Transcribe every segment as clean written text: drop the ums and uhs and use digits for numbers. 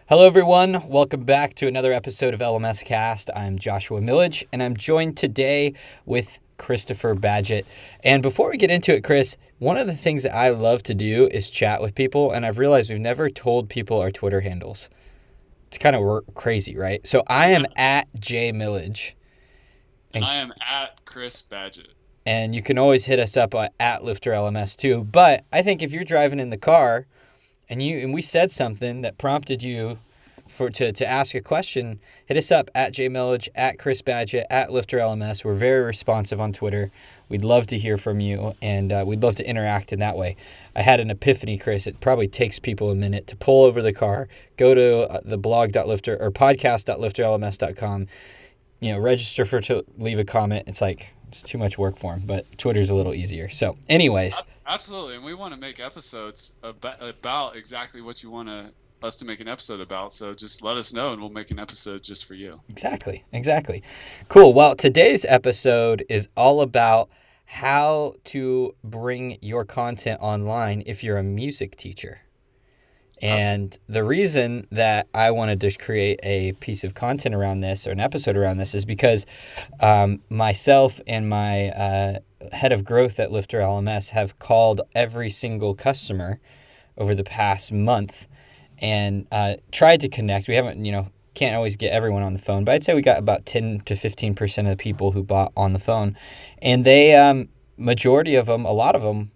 Hello, everyone. Welcome back to another episode of LMScast. I'm Joshua Millage, and I'm joined today with Christopher Badgett. And before we get into it, Chris, one of the things that I love to do is chat with people, and I've realized we've never told people our Twitter handles. It's kind of crazy, right? So I am at jmillage, And I am at Chris Badgett. and you can always hit us up at LifterLMS too. But I think if you're driving in the car and we said something that prompted you to ask a question, hit us up at jmillage, at Chris Badgett, at LifterLMS. We're very responsive on Twitter. We'd love to hear from you, and we'd love to interact in that way. I had an epiphany, Chris. It probably takes people a minute to pull over the car, go to the blog.lifter or podcast.lifterlms.com, register to leave a comment. It's too much work for them, but Twitter's a little easier. So anyways. Absolutely, and we want to make episodes about exactly what you want us to make an episode about. So just let us know, and we'll make an episode just for you. Exactly. Cool. Well, today's episode is all about how to bring your content online if you're a music teacher. And the reason that I wanted to create a piece of content around this or an episode around this is because myself and my head of growth at LifterLMS have called every single customer over the past month and tried to connect. We haven't, can't always get everyone on the phone, but I'd say we got about 10 to 15% of the people who bought on the phone. And they, majority of them, a lot of them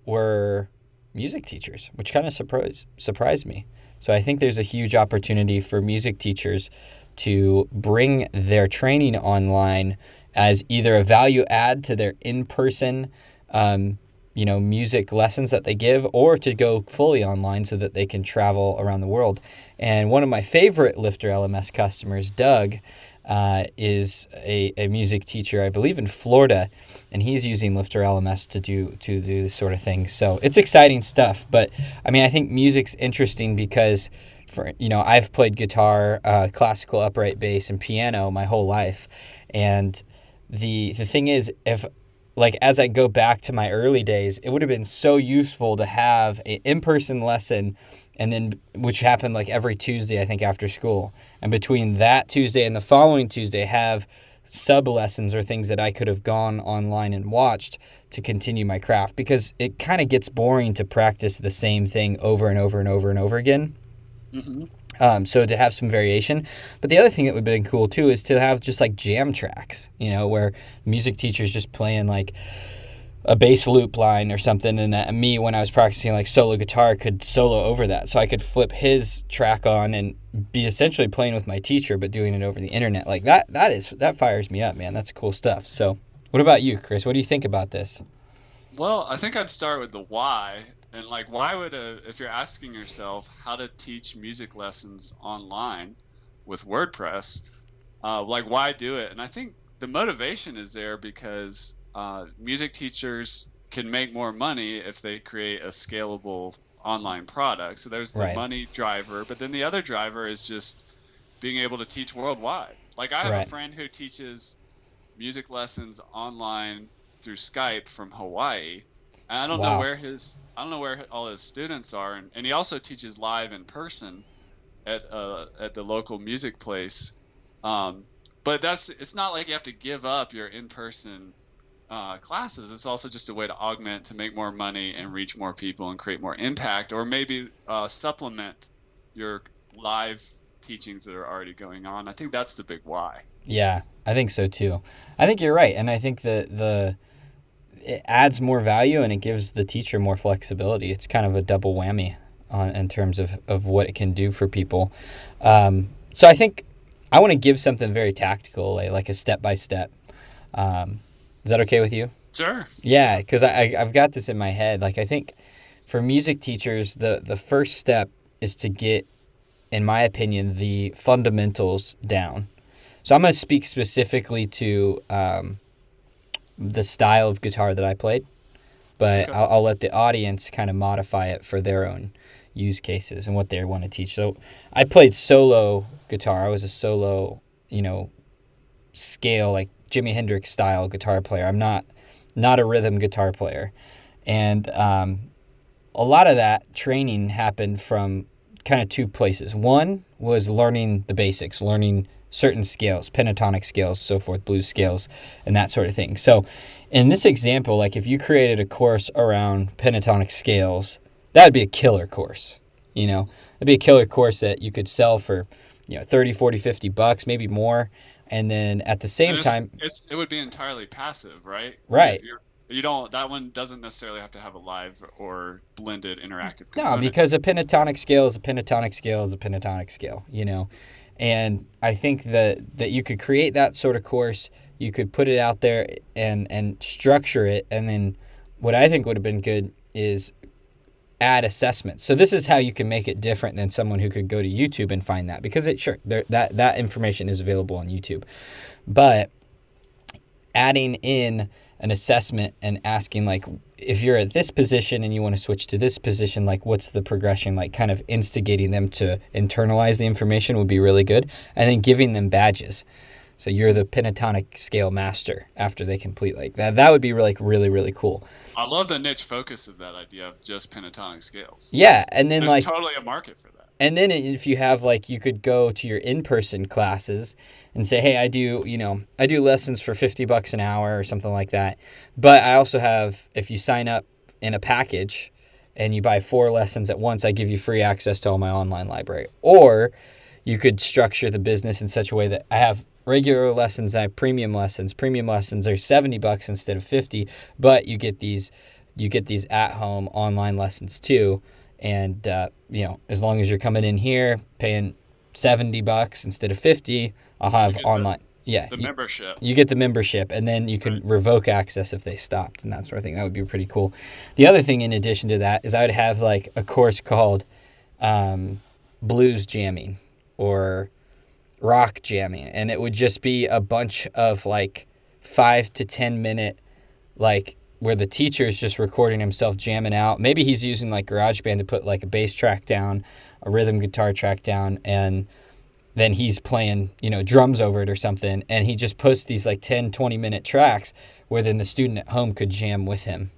were music teachers, which kind of surprised me. So I think there's a huge opportunity for music teachers to bring their training online as either a value add to their in-person music lessons that they give, or to go fully online so that they can travel around the world. And one of my favorite LifterLMS customers, Doug, is a music teacher, I believe in Florida, and he's using LifterLMS to do this sort of thing. So it's exciting stuff. But I mean, I think music's interesting because I've played guitar, classical upright bass, and piano my whole life. And the thing is, as I go back to my early days, it would have been so useful to have an in-person lesson, and then which happened every Tuesday, I think, after school. And between that Tuesday and the following Tuesday, have sub lessons or things that I could have gone online and watched to continue my craft, because it kind of gets boring to practice the same thing over and over and over and over again. Mm-hmm. So to have some variation. But the other thing that would have been cool too is to have just jam tracks, where music teachers just playing a bass loop line or something, and that me, when I was practicing solo guitar, could solo over that. So I could flip his track on and be essentially playing with my teacher, but doing it over the internet. That fires me up, man. That's cool stuff. So what about you, Chris? What do you think about this? Well, I think I'd start with the why. And why would if you're asking yourself how to teach music lessons online with WordPress, why do it? And I think the motivation is there because music teachers can make more money if they create a scalable online product. So there's the money driver, but then the other driver is just being able to teach worldwide. I have a friend who teaches music lessons online through Skype from Hawaii. And I don't know where all his students are, and he also teaches live in person at the local music place. But it's not like you have to give up your in-person classes. It's also just a way to augment, to make more money and reach more people and create more impact, or maybe supplement your live teachings that are already going on. I think that's the big why. Yeah, I think so too. I think you're right, and I think that it adds more value and it gives the teacher more flexibility. It's kind of a double whammy in terms of what it can do for people. So I think I want to give something very tactical, like a step-by-step. Is that okay with you? Sure. Yeah, because I've got this in my head. I think for music teachers, the first step is to get, in my opinion, the fundamentals down. So I'm going to speak specifically to the style of guitar that I played, but okay. I'll let the audience kind of modify it for their own use cases and what they want to teach. So I played solo guitar. I was a solo, scale, Jimi Hendrix style guitar player. I'm not a rhythm guitar player. And a lot of that training happened from kind of two places. One was learning the basics, learning certain scales, pentatonic scales, so forth, blues scales, and that sort of thing. So in this example, like if you created a course around pentatonic scales, that would be a killer course. It'd be a killer course that you could sell for, 30, 40, $50, maybe more. And then at the same time, it would be entirely passive, right? Right. That one doesn't necessarily have to have a live or blended interactive No, component. because a pentatonic scale is a pentatonic scale is a pentatonic scale, And I think that you could create that sort of course, you could put it out there and structure it, and then what I think would have been good is add assessments. So this is how you can make it different than someone who could go to YouTube and find that, because that information is available on YouTube. But adding in an assessment and asking, like, if you're at this position and you want to switch to this position, like, what's the progression, like, kind of instigating them to internalize the information would be really good. And then giving them badges. So you're the pentatonic scale master after they complete, like that. That would be really, really cool. I love the niche focus of that idea of just pentatonic scales. Yeah, and then there's totally a market for that. And then if you have, like, you could go to your in-person classes and say, hey, I do lessons for $50 an hour or something like that. But I also have, if you sign up in a package and you buy 4 lessons at once, I give you free access to all my online library. Or you could structure the business in such a way that I have regular lessons, I have premium lessons. Premium lessons are $70 instead of $50, but you get these at-home online lessons too. And as long as you're coming in here paying $70 instead of $50, I'll have online. The membership. You get the membership, and then you can revoke access if they stopped and that sort of thing. That would be pretty cool. The other thing in addition to that is I would have, like, a course called blues jamming or rock jamming, and it would just be a bunch of, like, 5 to 10 minute, like, where the teacher is just recording himself jamming out. Maybe he's using, like, GarageBand to put, like, a bass track down, a rhythm guitar track down, and then he's playing, drums over it or something, and he just posts these, like, 10, 20-minute tracks where then the student at home could jam with him.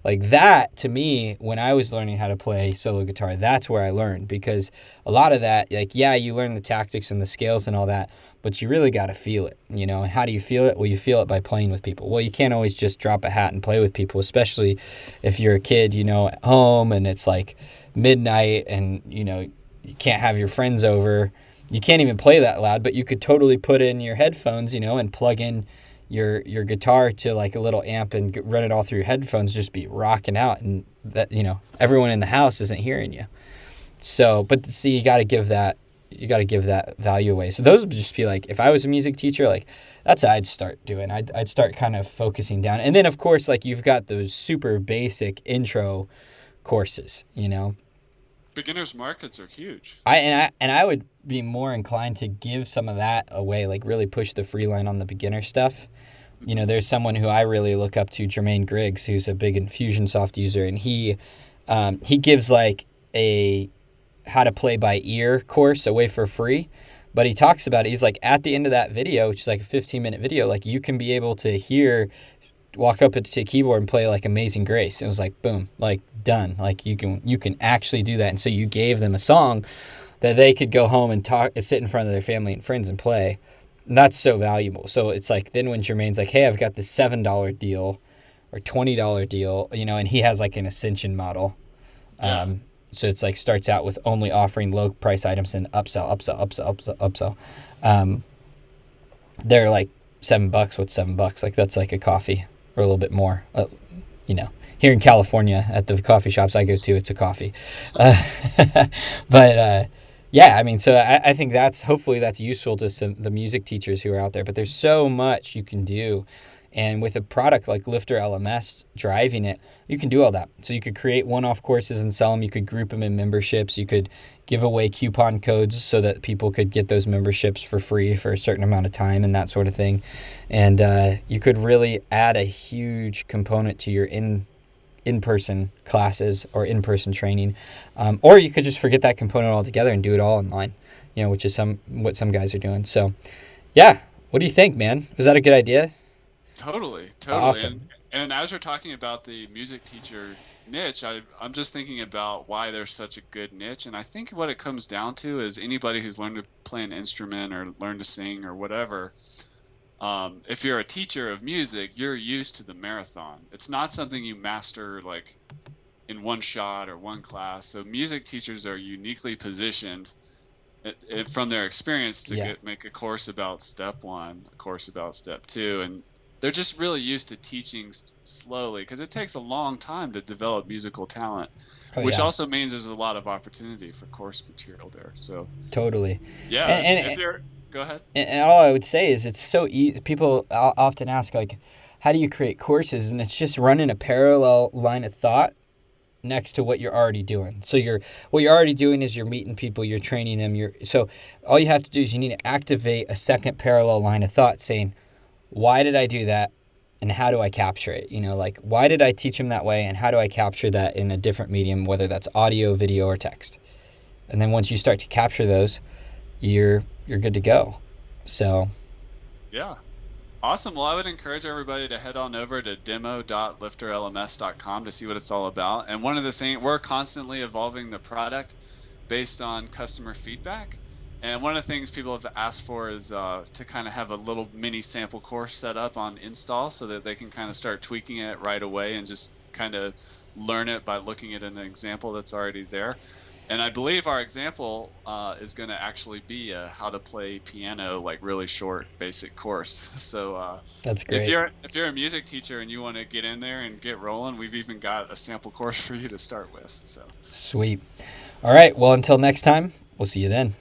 Like, that, to me, when I was learning how to play solo guitar, that's where I learned, because a lot of that, like, yeah, you learn the tactics and the scales and all that, but you really got to feel it, And how do you feel it? Well, you feel it by playing with people. Well, you can't always just drop a hat and play with people, especially if you're a kid, at home, and it's, like, midnight, and, you can't have your friends over. You can't even play that loud, but you could totally put in your headphones, and plug in your guitar to, like, a little amp and run it all through your headphones, just be rocking out, and that, everyone in the house isn't hearing you. So, but see, you got to give that value away. So those would just be, like, if I was a music teacher, like, that's what I'd start doing. I'd start kind of focusing down. And then, of course, like, you've got those super basic intro courses, Beginners markets are huge. I would be more inclined to give some of that away, like, really push the free line on the beginner stuff. There's someone who I really look up to, Jermaine Griggs, who's a big Infusionsoft user, and he gives, like, a how to play by ear course away for free. But he talks about it. He's like, at the end of that video, which is like a 15-minute video, like, you can be able to walk up to a keyboard and play, like, Amazing Grace. It was like, boom, like, done. Like, you can actually do that. And so you gave them a song that they could go home and sit in front of their family and friends and play. And that's so valuable. So it's like, then when Jermaine's like, hey, I've got this $7 deal or $20 deal, and he has, like, an Ascension model. Yeah. So it's like, starts out with only offering low price items and upsell. They're like $7. What's $7? Like, that's like a coffee or a little bit more. Here in California at the coffee shops I go to, it's a coffee. Yeah, I mean, so I think hopefully that's useful to the music teachers who are out there. But there's so much you can do. And with a product like LifterLMS driving it, you can do all that. So you could create one-off courses and sell them. You could group them in memberships. You could give away coupon codes so that people could get those memberships for free for a certain amount of time and that sort of thing. And you could really add a huge component to your in-person classes or in-person training. Or you could just forget that component altogether and do it all online, which is what some guys are doing. So, yeah. What do you think, man? Was that a good idea? Totally. Awesome. And as you're talking about the music teacher niche, I'm just thinking about why there's such a good niche. And I think what it comes down to is anybody who's learned to play an instrument or learned to sing or whatever, if you're a teacher of music, you're used to the marathon. It's not something you master like in one shot or one class. So music teachers are uniquely positioned from their experience to make a course about step one, a course about step two, and they're just really used to teaching slowly because it takes a long time to develop musical talent, which also means there's a lot of opportunity for course material there. So totally. Yeah, And go ahead. And all I would say is it's so easy. People often ask, like, how do you create courses? And it's just running a parallel line of thought next to what you're already doing. So what you're already doing is you're meeting people, you're training them. So all you have to do is you need to activate a second parallel line of thought saying, why did I do that? And how do I capture it? Like, why did I teach them that way? And how do I capture that in a different medium, whether that's audio, video, or text? And then once you start to capture those, you're good to go. So yeah, awesome. Well, I would encourage everybody to head on over to demo.lifterlms.com to see what it's all about. And one of the things, we're constantly evolving the product based on customer feedback. And one of the things people have asked for is to kind of have a little mini sample course set up on install so that they can kind of start tweaking it right away and just kind of learn it by looking at an example that's already there. And I believe our example is going to actually be a how to play piano, like really short, basic course. So that's great. If you're a music teacher and you want to get in there and get rolling, we've even got a sample course for you to start with. So sweet. All right. Well, until next time, we'll see you then.